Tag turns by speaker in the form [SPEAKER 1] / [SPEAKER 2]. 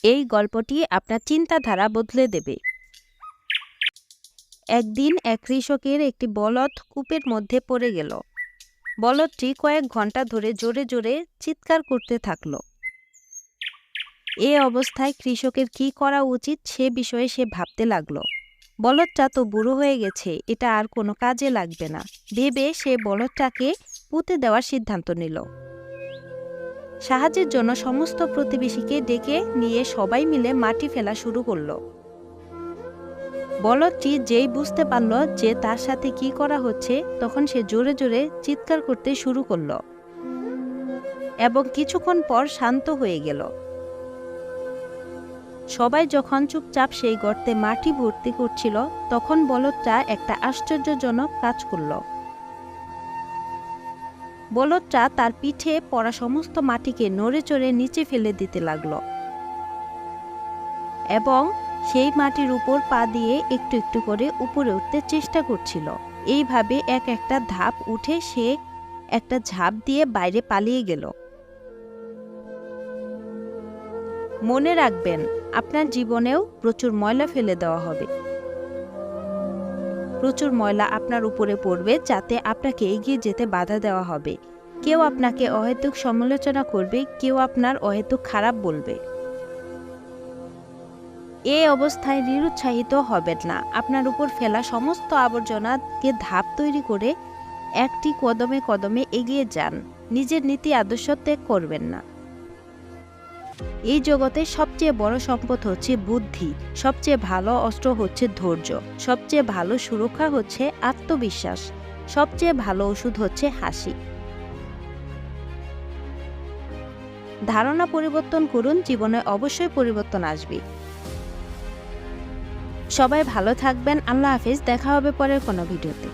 [SPEAKER 1] এই গল্পটি আপনার চিন্তাধারা বদলে দেবে। একদিন এক কৃষকের একটি বলদ কূপের মধ্যে পড়ে গেল। বলদটি কয়েক ঘন্টা ধরে জোরে জোরে চিৎকার করতে থাকল। এ অবস্থায় কৃষকের কি করা উচিত সে বিষয়ে সে ভাবতে লাগলো। বলদটা তো বুড়ো হয়ে গেছে, এটা আর কোনো কাজে লাগবে না ভেবে সে বলদটাকে পুঁতে দেওয়ার সিদ্ধান্ত নিল। সাহায্যের জন্য সমস্ত প্রতিবেশীকে ডেকে নিয়ে সবাই মিলে মাটি ফেলা শুরু করলো। বলদটি যেই বুঝতে পারল যে তার সাথে কি করা হচ্ছে, তখন সে জোরে জোরে চিৎকার করতে শুরু করলো এবং কিছুক্ষণ পর শান্ত হয়ে গেল। সবাই যখন চুপচাপ সেই গর্তে মাটি ভর্তি করছিল, তখন বলদটা একটা আশ্চর্যজনক কাজ করল। বলদটা তার পিঠে পড়া সমস্ত মাটিকে নড়ে চড়ে নিচে ফেলে দিতে লাগলো এবং সেই মাটির উপর পা দিয়ে একটু একটু করে উপরে উঠতে চেষ্টা করছিল। এইভাবে এক একটা ধাপ উঠে সে একটা ঝাঁপ দিয়ে বাইরে পালিয়ে গেল। মনে রাখবেন, আপনার জীবনেও প্রচুর ময়লা ফেলে দেওয়া হবে। প্রচুর ময়লা আপনার উপরে পড়বে, যাতে আপনাকে এগিয়ে যেতে বাধা দেওয়া হবে। কেউ আপনাকে অহেতুক সমালোচনা করবে, কেউ আপনার অহেতুক খারাপ বলবে। এই অবস্থায় নিরুৎসাহিত হবেন না। আপনার উপর ফেলা সমস্ত আবর্জনাকে ধাপ তৈরি করে একটি কদমে কদমে এগিয়ে যান। নিজের নীতি আদর্শ ত্যাগ করবেন না। এই জগতে সবচেয়ে বড় সম্পদ হচ্ছে বুদ্ধি, সবচেয়ে ভালো অস্ত্র হচ্ছে ধৈর্য, সবচেয়ে ভালো সুরক্ষা হচ্ছে আত্মবিশ্বাস, সবচেয়ে ভালো ওষুধ হচ্ছে হাসি। ধারণা পরিবর্তন করুন, জীবনে অবশ্যই পরিবর্তন আসবে। সবাই ভালো থাকবেন। আল্লাহ হাফেজ। দেখা হবে পরের কোনো ভিডিওতে।